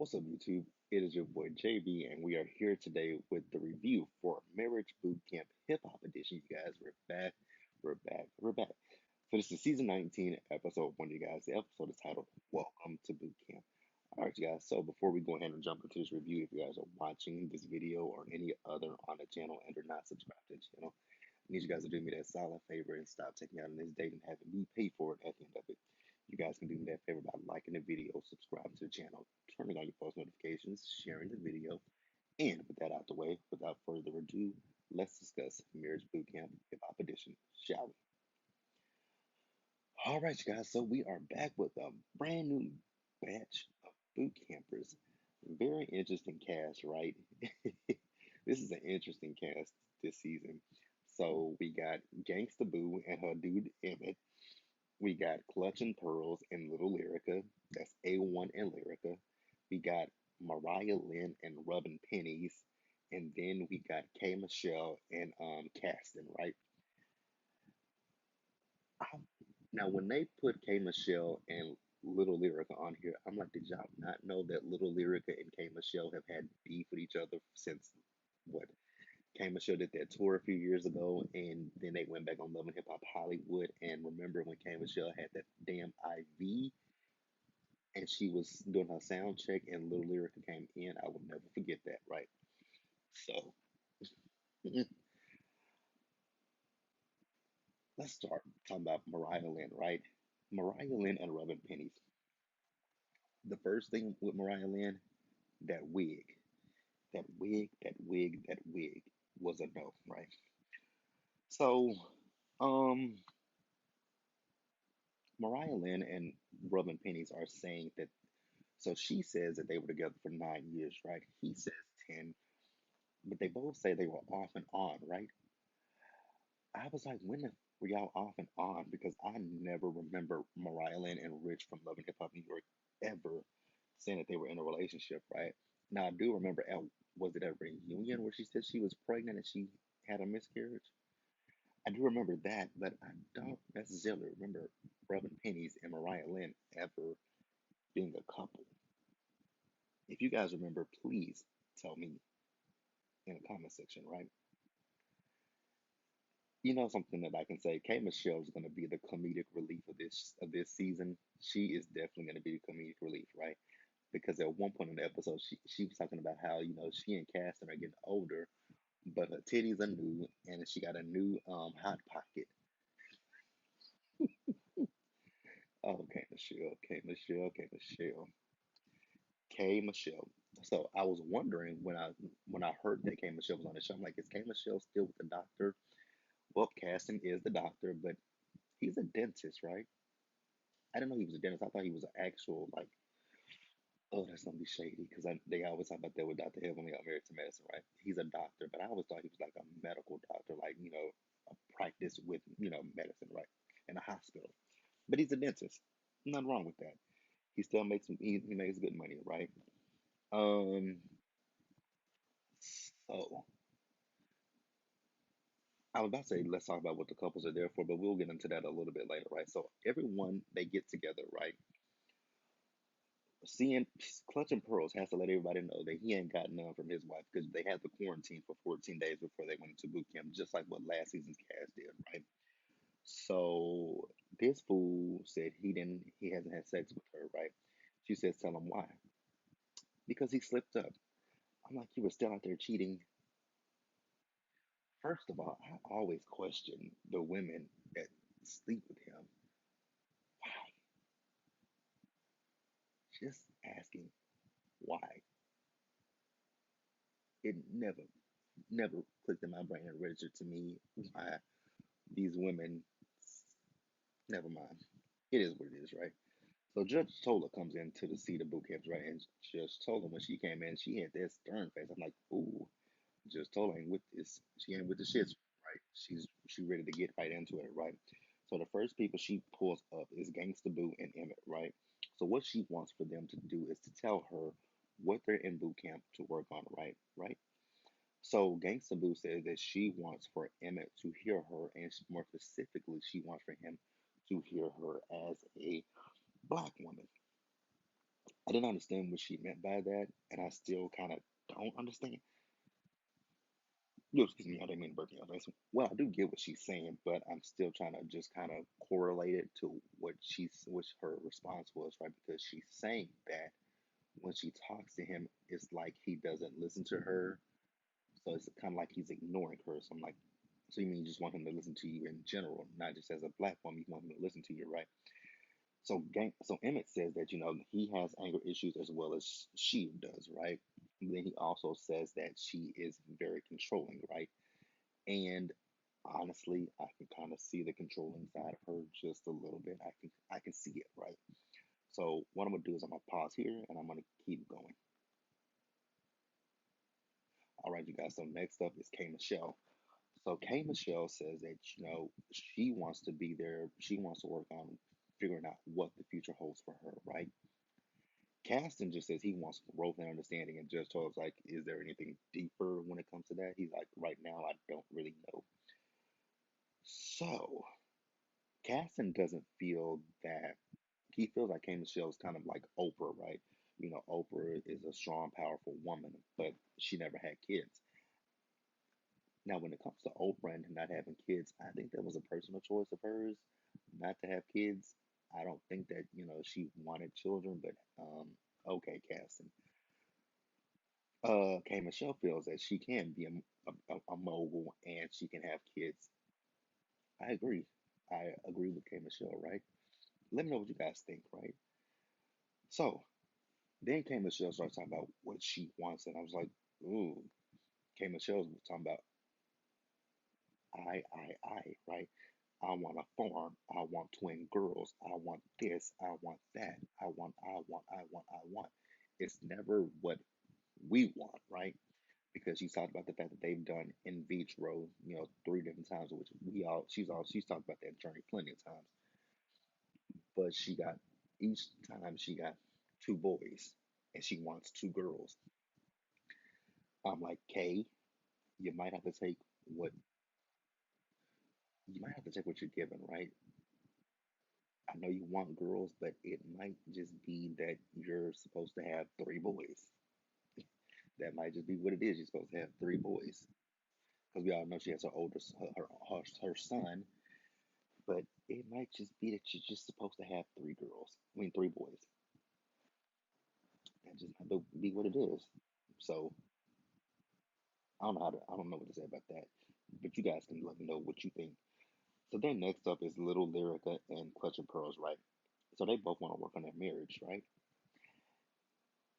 What's up, YouTube? It is your boy JB, and we are here today with the review for Marriage Bootcamp Hip Hop Edition. You guys, we're back, we're back. So this is season 19, episode 1, you guys. The episode is titled Welcome to Bootcamp. All right, you guys. So before we go ahead and jump into this review, if you guys are watching this video or any other on the channel and are not subscribed to the channel, I need you guys to do me that solid favor and stop taking me out on this date and having me pay for it at the end of it. You guys can do me that favor by liking the video, subscribing to the channel, turning on your post notifications, sharing the video, and with that out the way, without further ado, let's discuss Marriage Bootcamp Hip Hop Edition, shall we? All right, you guys, so we are back with a brand new batch of boot campers. Very interesting cast, right? This is an interesting cast this season. So we got Gangsta Boo and her dude Emmett. We got Clutch and Pearls and Little Lyrica. That's A1 and Lyrica. We got Mariah Lynch and Rubbin' Pennies. And then we got K Michelle and Caston, right? I- Now, when they put K Michelle and Little Lyrica on here, I'm like, did y'all not know that Little Lyrica and K Michelle have had beef with each other since what? K Michelle did that tour a few years ago, and then they went back on Love and Hip Hop Hollywood. And remember when K Michelle had that damn IV and she was doing her sound check and Little Lyrica came in? I will never forget that, right? So let's start talking about Mariah Lynn, right? Mariah Lynn and Rubbin' Pennies. The first thing with Mariah Lynn, that wig, that wig was a no, right? So, um, Mariah Lynn and Rubbin' Pennies are saying that. So she says that they were together for 9 years, right? He says 10, but they both say they were off and on, right? I was like, when were y'all off and on? Because I never remember Mariah Lynn and Rich from Love and Hip Hop New York ever saying that they were in a relationship, right? Now I do remember was it at a reunion where she said she was pregnant and she had a miscarriage? I do remember that, but I don't necessarily remember Robin Pennies and Mariah Lynn ever being a couple. If you guys remember, please tell me in the comment section, right? You know something that I can say, K Michelle is going to be the comedic relief of this season. She is definitely going to be the comedic relief, right? Because at one point in the episode, she was talking about how she and Caston are getting older, but her titties are new, and she got a new hot pocket. Oh, K Michelle, K Michelle, K Michelle, K Michelle. So I was wondering when I heard that K Michelle was on the show, I'm like, is K Michelle still with the doctor? Well, Caston is the doctor, but he's a dentist, right? I didn't know he was a dentist. I thought he was an actual like. Oh, that's gonna be shady because they always talk about that with Dr. Hill when they got married to medicine, right? He's a doctor, but I always thought he was like a medical doctor, like a practice with medicine, right, in a hospital. But he's a dentist. Nothing wrong with that. He still makes he makes good money, right? Um, so I was about to say let's talk about what the couples are there for, but we'll get into that a little bit later, right? So everyone they get together, right? Seeing Clutch and Pearls has to let everybody know that he ain't got none from his wife because they had the quarantine for 14 days before they went into boot camp, just like what last season's cast did, right? So this fool said he hasn't had sex with her, right? She says, tell him why. Because he slipped up. I'm like, you were still out there cheating. First of all, I always question the women that sleep with him. Why? Just asking why. It never clicked in my brain and registered to me why these women, never mind. It is what it is, right? So Judge Tola comes into the seat of boot camps, right? And Judge Tola, when she came in, she had that stern face. I'm like, ooh, Judge Tola ain't with this. She ain't with the shits, right? She ready to get right into it, right? So the first people she pulls up is Gangsta Boo and Emmett, right? So what she wants for them to do is to tell her what they're in boot camp to work on, right? Right? So Gangsta Boo says that she wants for Emmett to hear her, and more specifically, she wants for him to hear her as a black woman. I didn't understand what she meant by that, and I still kind of don't understand. No, excuse me, I didn't mean to burp in your face. Well, I do get what she's saying, but I'm still trying to just kind of correlate it to what her response was, right? Because she's saying that when she talks to him, it's like he doesn't listen to her. So it's kind of like he's ignoring her. So I'm like, so you mean you just want him to listen to you in general, not just as a black woman, you want him to listen to you, right? So Emmett says that he has anger issues as well as she does, right? And then he also says that she is very controlling, right? And honestly, I can kind of see the controlling side of her just a little bit. I can see it, right? So what I'm gonna do is I'm gonna pause here and I'm gonna keep going. All right, you guys. So next up is K Michelle. So K Michelle says that she wants to be there. She wants to work on figuring out what the future holds for her, right? Caston just says he wants growth and understanding, and Judge Todd's like, is there anything deeper when it comes to that? He's like, right now, I don't really know. So Caston doesn't feel that he feels like K Michelle's kind of like Oprah, right? Oprah is a strong, powerful woman, but she never had kids. Now, when it comes to Oprah and not having kids, I think that was a personal choice of hers not to have kids. I don't think that, she wanted children, but okay, Caston. K Michelle feels that she can be a mogul and she can have kids. I agree. I agree with K Michelle, right? Let me know what you guys think, right? So then K Michelle starts talking about what she wants, and I was like, ooh, K Michelle's talking about right? I want a farm. I want twin girls. I want this. I want that. I want. It's never what we want, right? Because she's talked about the fact that they've done in vitro, three different times, which she's talked about that journey plenty of times. But each time she got two boys and she wants two girls. I'm like, Kay, you might have to take what you might have to take what you're given, right? I know you want girls, but it might just be that you're supposed to have three boys. That might just be what it is. You're supposed to have three boys because we all know she has her older her son, but it might just be that you're just supposed to have three girls. I mean, three boys. That just might be what it is. So I don't know what to say about that. But you guys can let me know what you think. So then next up is Little Lyrica and Clutch and Pearls, right? So they both want to work on their marriage, right?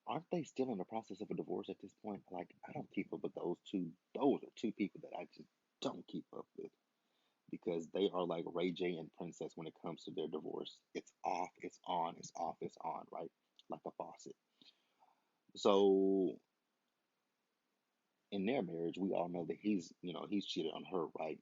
Aren't they still in the process of a divorce at this point? Like, I don't keep up with those two. Those are two people that I just don't keep up with because they are like Ray J and Princess when it comes to their divorce. It's off, it's on, it's off, it's on, right? Like a faucet. So in their marriage, we all know that he's cheated on her, right?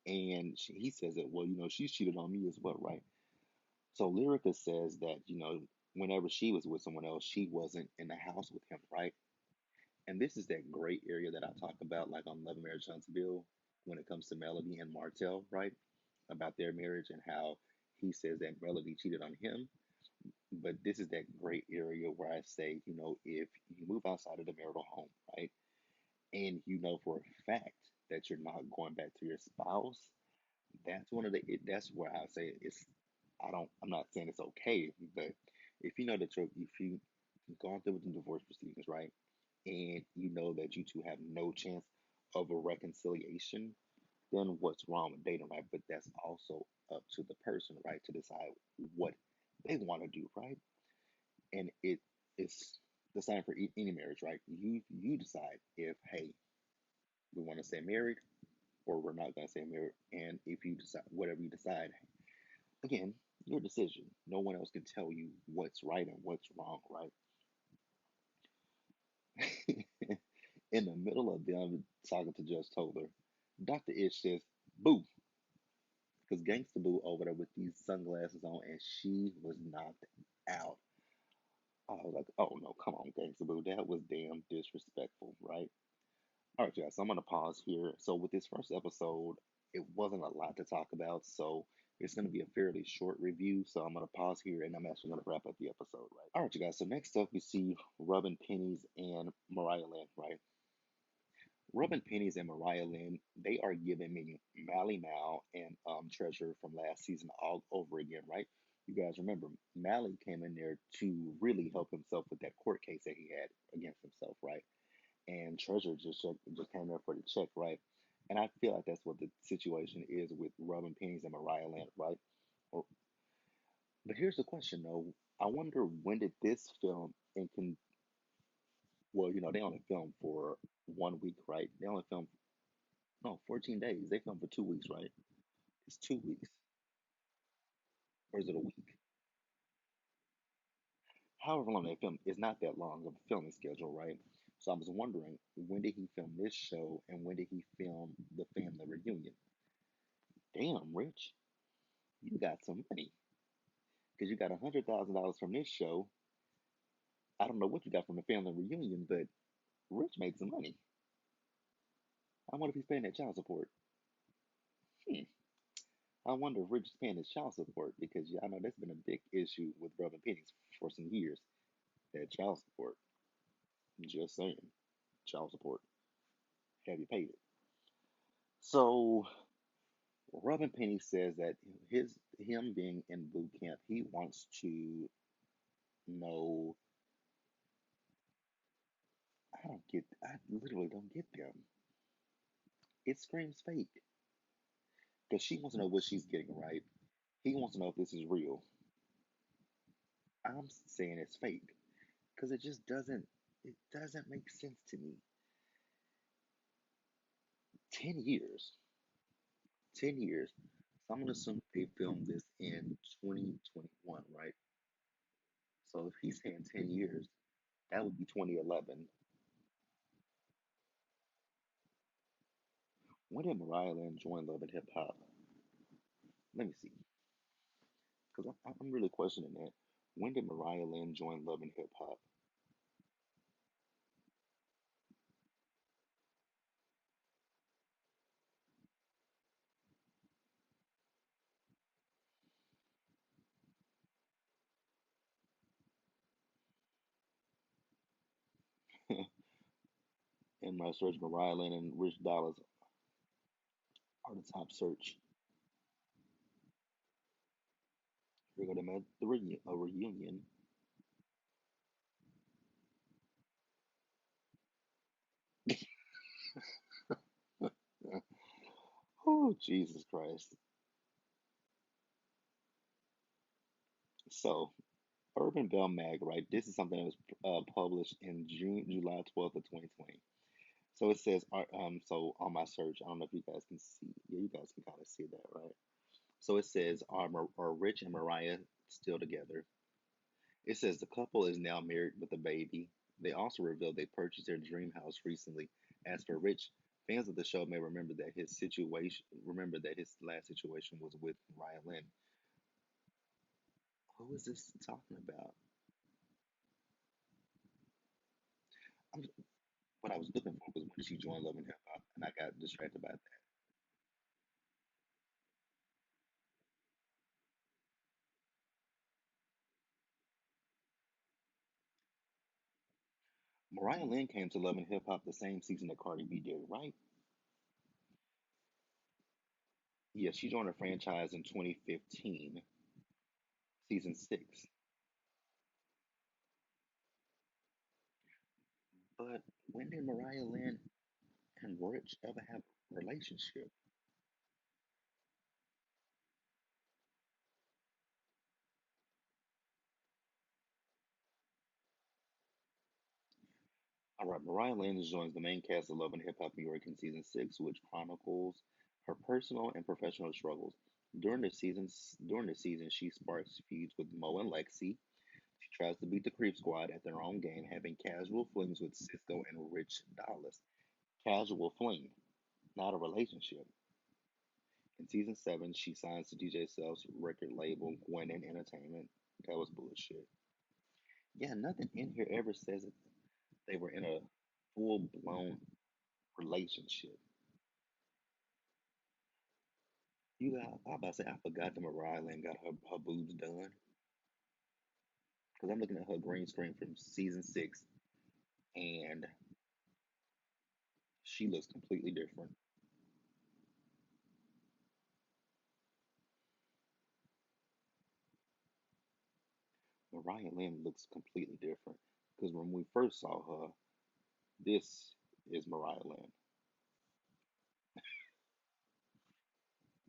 And he says that, well, she's cheated on me as well, right? So Lyrica says that, whenever she was with someone else, she wasn't in the house with him, right? And this is that gray area that I talk about, like on Love and Marriage Huntsville, when it comes to Melody and Martell, right? About their marriage and how he says that Melody cheated on him. But this is that gray area where I say, if you move outside of the marital home, right? And you know for a fact that you're not going back to your spouse, that's where I say it's I'm not saying it's okay, but if you know that if you've gone through with the divorce proceedings, right? And you know that you two have no chance of a reconciliation, then what's wrong with dating, right? But that's also up to the person, right, to decide what they want to do, right? And it's the same for any marriage, right? You decide if, hey, we want to stay married or we're not going to stay married, and if you decide whatever you decide, again, your decision. No one else can tell you what's right and what's wrong, right? In the middle of them talking to Judge Toller, Dr. Ish says, boo, because Gangsta Boo over there with these sunglasses on, and she was knocked out. I was like, oh no, come on, Gangsta Boo. That was damn disrespectful, right? All right, guys, so I'm going to pause here. So, with this first episode, it wasn't a lot to talk about. So, It's going to be a fairly short review, so I'm going to pause here and I'm actually going to wrap up the episode, right? All right, you guys. So next up, we see Rubbing Pennies and Mariah Lynch, right? Rubbing Pennies and Mariah Lynch, they are giving me Mally Mal and Treasure from last season all over again, right? You guys remember, Mally came in there to really help himself with that court case that he had against himself, right? And Treasure just came there for the check, right? And I feel like that's what the situation is with Rubbing Pennies and Mariah Lynch, right? Or- But here's the question, though. I wonder when did this film and can well, they only filmed for 1 week, right? They only filmed no 14 days. They filmed for 2 weeks, right? It's 2 weeks, or is it a week? However long they film, it's not that long of a filming schedule, right? So I was wondering when did he film this show and when did he film the family reunion? Damn, Rich, you got some money because you got $100,000 from this show. I don't know what you got from the family reunion, but Rich made some money. I wonder if he's paying that child support. Hmm. I wonder if Rich is paying his child support because yeah, I know that's been a big issue with Brother Pennies for some years. That child support. Just saying, child support. Have you paid it? So Robin Penny says that him being in boot camp, he wants to know. I literally don't get them. It screams fake because she wants to know what she's getting right. He wants to know if this is real. I'm saying it's fake because it just doesn't. It doesn't make sense to me. 10 years. 10 years. So I'm gonna assume they filmed this in 2021, right? So if he's saying 10 years, that would be 2011. When did Mariah Lynch join Love and Hip Hop? Let me see, because I'm really questioning that. When did Mariah Lynch join Love and Hip Hop? In my search, Mariah Lynch and Rich Dollars are the top search. We're going to make a reunion. Oh, Jesus Christ. So, Urban Bell Mag, right? This is something that was published in July 12th of 2020. So it says, so on my search, I don't know if you guys can see. Yeah, you guys can kind of see that, right? So it says, are Rich and Mariah still together? It says the couple is now married with a baby. They also revealed they purchased their dream house recently. As for Rich, fans of the show may remember that his last situation was with Mariah Lynn. Who is this talking about? I'm, what I was looking for was when she joined Love and Hip Hop, and I got distracted by that. Mariah Lynn came to Love and Hip Hop the same season that Cardi B did, right? Yeah, she joined a franchise in 2015, season six. But when did Mariah Lynn and Rich ever have a relationship? All right, Mariah Lynch joins the main cast of Love and Hip Hop New York in season six, which chronicles her personal and professional struggles. During the season, she sparks feuds with Mo and Lexi. She tries to beat the Creep Squad at their own game, having casual flings with Cisco and Rich Dallas. Casual fling, not a relationship. In season seven, she signs to DJ Self's record label, Gwinnett Entertainment. That was bullshit. Yeah, nothing in here ever says that they were in a full blown relationship. I about to say I forgot that Mariah Lynch got her boobs done because I'm looking at her green screen from season 6, and she looks completely different. Mariah Lynch looks completely different because when we first saw her, this is Mariah Lynch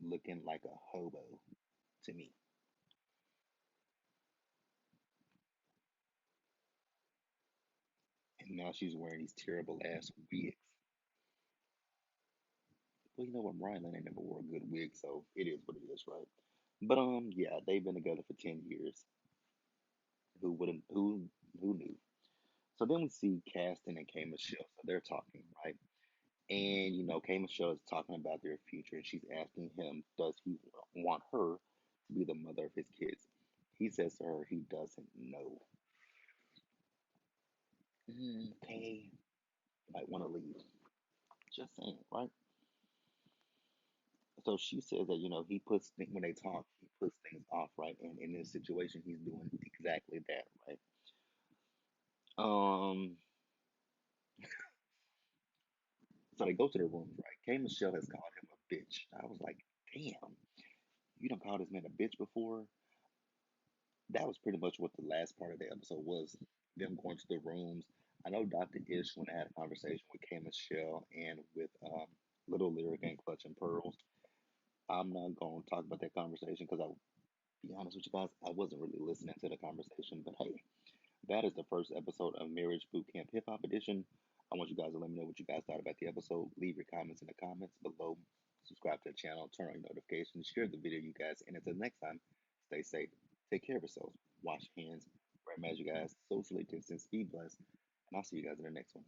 looking like a hobo to me, and now she's wearing these terrible ass wigs. Well, you know what, Mariah Lynch ain't never wore a good wig, so it is what it is, right? But yeah, they've been together for 10 years. Who wouldn't? Who knew? So then we see Caston and K Michelle. So they're talking, right? And K Michelle is talking about their future, and she's asking him, does he want her to be the mother of his kids? He says to her, he doesn't know. Kay might want to leave. Just saying, right? So she says that he puts when they talk, he puts things off, right? And in this situation, he's doing exactly that, right? Um, so they go to the rooms, right? K Michelle has called him a bitch. I was like, damn, you don't call this man a bitch before? That was pretty much what the last part of the episode was. Them going to the rooms. I know Dr. Ish when I had a conversation with K Michelle and with Little Lyrica and Clutch and Pearls. I'm not going to talk about that conversation because I'll be honest with you guys, I wasn't really listening to the conversation. But hey, that is the first episode of Marriage Bootcamp Hip Hop Edition. I want you guys to let me know what you guys thought about the episode. Leave your comments in the comments below. Subscribe to the channel, turn on your notifications, share the video, you guys. And until next time, stay safe, take care of yourselves, wash your hands, wear a mask, you guys, socially distance, be blessed, and I'll see you guys in the next one.